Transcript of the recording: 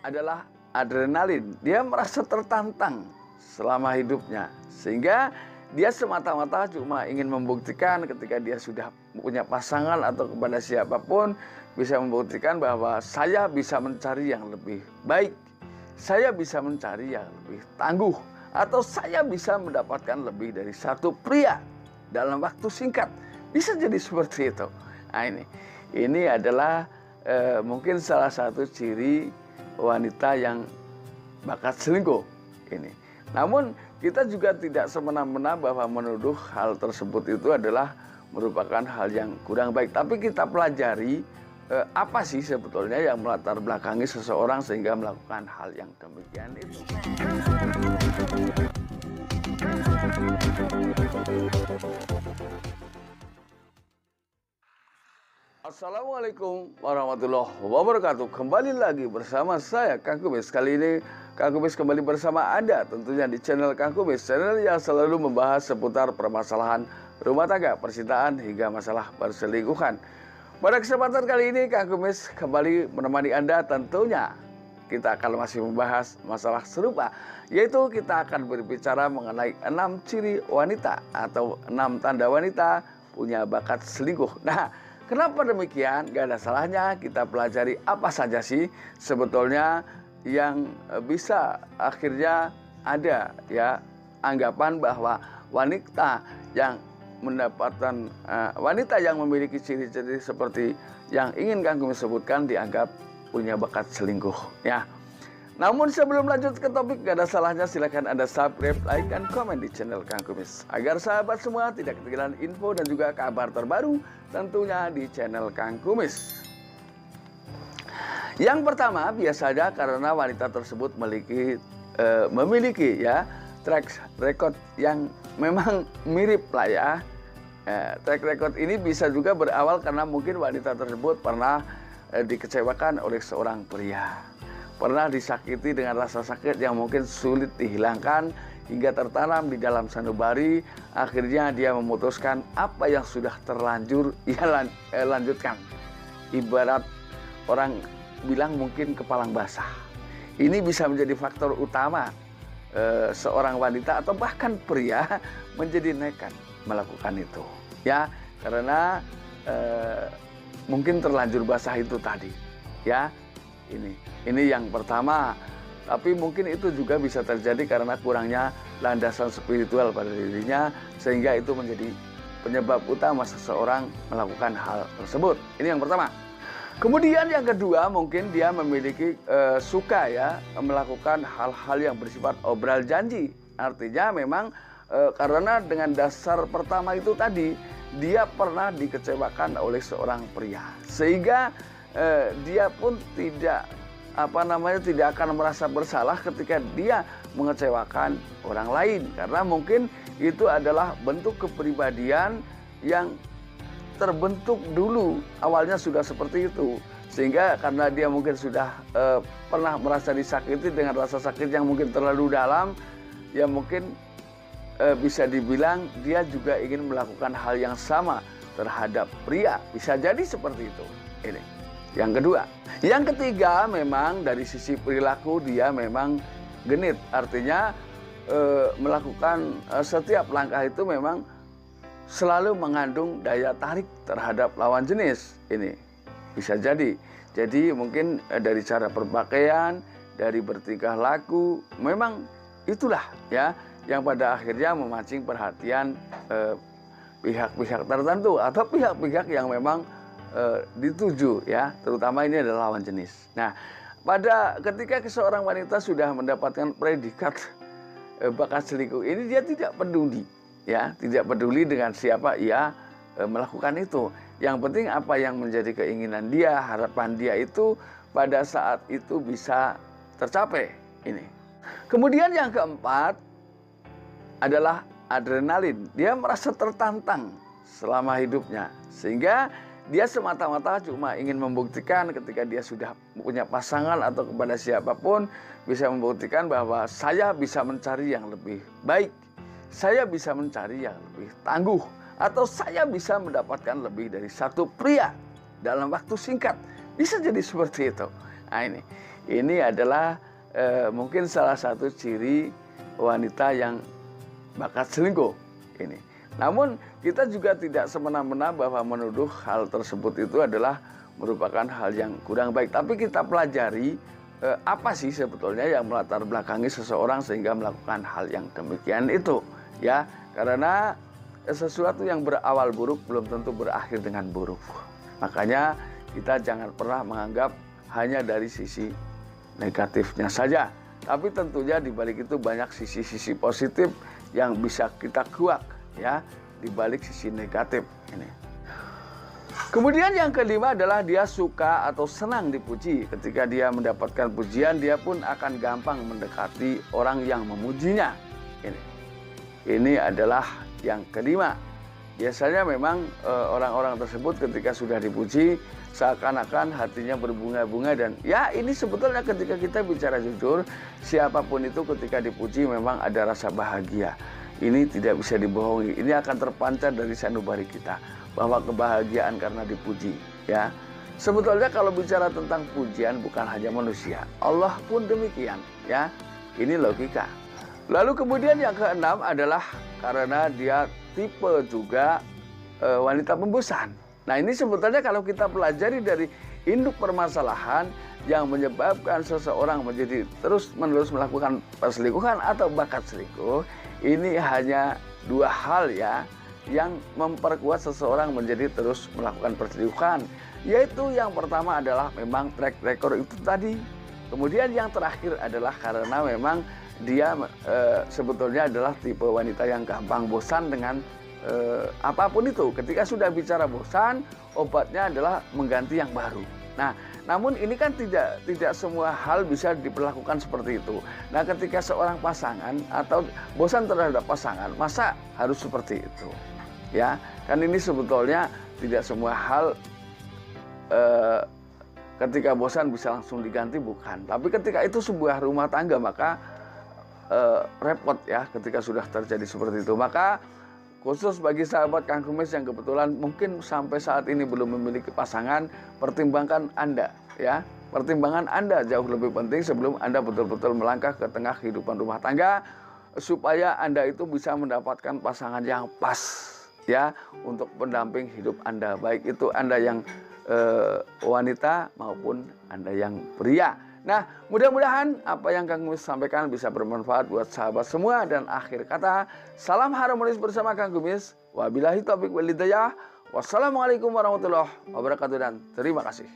adalah adrenalin. Dia merasa tertantang selama hidupnya, sehingga dia semata-mata cuma ingin membuktikan ketika dia sudah punya pasangan atau kepada siapapun, bisa membuktikan bahwa saya bisa mencari yang lebih baik, saya bisa mencari yang lebih tangguh, atau saya bisa mendapatkan lebih dari satu pria dalam waktu singkat. Bisa jadi seperti itu. Nah, ini adalah mungkin salah satu ciri wanita yang bakat selingkuh ini. Namun kita juga tidak semena-mena bahwa menuduh hal tersebut itu adalah merupakan hal yang kurang baik. Tapi kita pelajari apa sih sebetulnya yang melatar belakangi seseorang sehingga melakukan hal yang demikian itu. Assalamualaikum warahmatullahi wabarakatuh. Kembali lagi bersama saya Kang Kumis. Kali ini Kang Kumis kembali bersama Anda tentunya di channel Kang Kumis, channel yang selalu membahas seputar permasalahan rumah tangga, percintaan hingga masalah perselingkuhan. Pada kesempatan kali ini Kang Kumis kembali menemani Anda, tentunya kita akan masih membahas masalah serupa, yaitu kita akan berbicara mengenai 6 ciri wanita atau 6 tanda wanita punya bakat selingkuh. Nah, kenapa demikian? Gak ada salahnya kita pelajari apa saja sih sebetulnya yang bisa akhirnya ada ya anggapan bahwa wanita yang mendapatkan wanita yang memiliki ciri-ciri seperti yang ingin Kang Kumis sebutkan dianggap punya bakat selingkuh ya. Namun sebelum lanjut ke topik, gak ada salahnya silahkan Anda subscribe, like, dan komen di channel Kang Kumis agar sahabat semua tidak ketinggalan info dan juga kabar terbaru tentunya di channel Kang Kumis. Yang pertama, biasanya karena wanita tersebut memiliki ya track record yang memang mirip lah ya. Track record ini bisa juga berawal karena mungkin wanita tersebut pernah dikecewakan oleh seorang pria, pernah disakiti dengan rasa sakit yang mungkin sulit dihilangkan hingga tertanam di dalam sanubari. Akhirnya dia memutuskan apa yang sudah terlanjur ia lanjutkan. Ibarat orang bilang mungkin kepalang basah. Ini bisa menjadi faktor utama seorang wanita atau bahkan pria menjadi nekat melakukan itu ya, karena mungkin terlanjur basah itu tadi ya. Ini yang pertama. Tapi mungkin itu juga bisa terjadi karena kurangnya landasan spiritual pada dirinya, sehingga itu menjadi penyebab utama seseorang melakukan hal tersebut. Ini yang pertama. Kemudian yang kedua, mungkin dia memiliki suka ya melakukan hal-hal yang bersifat obral janji. Artinya memang karena dengan dasar pertama itu tadi, dia pernah dikecewakan oleh seorang pria, sehingga dia pun tidak akan merasa bersalah ketika dia mengecewakan orang lain, karena mungkin itu adalah bentuk kepribadian yang terbentuk dulu awalnya sudah seperti itu, sehingga karena dia mungkin sudah pernah merasa disakiti dengan rasa sakit yang mungkin terlalu dalam, ya mungkin bisa dibilang dia juga ingin melakukan hal yang sama terhadap pria. Bisa jadi seperti itu. Ini yang kedua. Yang ketiga, memang dari sisi perilaku dia memang genit. Artinya melakukan setiap langkah itu memang selalu mengandung daya tarik terhadap lawan jenis. Ini bisa jadi. Jadi mungkin dari cara berpakaian, dari bertingkah laku, memang itulah ya yang pada akhirnya memancing perhatian pihak-pihak tertentu atau pihak-pihak yang memang dituju ya, terutama ini adalah lawan jenis. Nah, ketika seorang wanita sudah mendapatkan predikat bakat selingkuh ini, dia tidak peduli ya, tidak peduli dengan siapa ia melakukan itu. Yang penting apa yang menjadi keinginan dia, harapan dia itu pada saat itu bisa tercapai. Ini. Kemudian yang keempat adalah adrenalin. Dia merasa tertantang selama hidupnya, sehingga dia semata-mata cuma ingin membuktikan ketika dia sudah punya pasangan atau kepada siapapun, bisa membuktikan bahwa saya bisa mencari yang lebih baik, saya bisa mencari yang lebih tangguh, atau saya bisa mendapatkan lebih dari satu pria dalam waktu singkat. Bisa jadi seperti itu. Nah, Ini adalah mungkin salah satu ciri wanita yang bakat selingkuh ini. Namun kita juga tidak semena-mena bahwa menuduh hal tersebut itu adalah merupakan hal yang kurang baik. Tapi kita pelajari apa sih sebetulnya yang melatar belakangi seseorang sehingga melakukan hal yang demikian itu, ya. Karena sesuatu yang berawal buruk belum tentu berakhir dengan buruk. Makanya kita jangan pernah menganggap hanya dari sisi negatifnya saja. Tapi tentunya di balik itu banyak sisi-sisi positif yang bisa kita kuak, ya, di balik sisi negatif ini. Kemudian yang kelima adalah dia suka atau senang dipuji. Ketika dia mendapatkan pujian, dia pun akan gampang mendekati orang yang memujinya. Ini adalah yang kelima. Biasanya memang orang-orang tersebut ketika sudah dipuji seakan-akan hatinya berbunga-bunga, dan ya ini sebetulnya ketika kita bicara jujur, siapapun itu ketika dipuji memang ada rasa bahagia. Ini tidak bisa dibohongi. Ini akan terpancar dari sanubari kita bahwa kebahagiaan karena dipuji, ya. Sebetulnya kalau bicara tentang pujian bukan hanya manusia, Allah pun demikian, ya. Ini logika. Lalu kemudian yang keenam adalah karena dia tipe juga wanita pembosan. Nah, ini sebetulnya kalau kita pelajari dari induk permasalahan yang menyebabkan seseorang menjadi terus-menerus melakukan perselingkuhan atau bakat selingkuh, ini hanya dua hal, ya, yang memperkuat seseorang menjadi terus melakukan perselingkuhan. Yaitu yang pertama adalah memang track record itu tadi. Kemudian yang terakhir adalah karena memang dia sebetulnya adalah tipe wanita yang gampang bosan dengan apapun itu. Ketika sudah bicara bosan, obatnya adalah mengganti yang baru. Nah, namun ini kan tidak semua hal bisa diperlakukan seperti itu. Nah, ketika seorang pasangan atau bosan terhadap pasangan, masa harus seperti itu? Ya, kan ini sebetulnya tidak semua hal ketika bosan bisa langsung diganti, bukan. Tapi ketika itu sebuah rumah tangga, maka repot, ya, ketika sudah terjadi seperti itu. Maka khusus bagi sahabat Kang Kumis yang kebetulan mungkin sampai saat ini belum memiliki pasangan, pertimbangkan Anda, ya. Pertimbangan Anda jauh lebih penting sebelum Anda betul-betul melangkah ke tengah kehidupan rumah tangga, supaya Anda itu bisa mendapatkan pasangan yang pas, ya, untuk pendamping hidup Anda. Baik itu Anda yang wanita maupun Anda yang pria. Nah, mudah-mudahan apa yang Kang Kumis sampaikan bisa bermanfaat buat sahabat semua. Dan akhir kata, salam harmonis bersama Kang Kumis. Wabillahi taufiq wal hidayah. Wassalamualaikum warahmatullahi wabarakatuh dan terima kasih.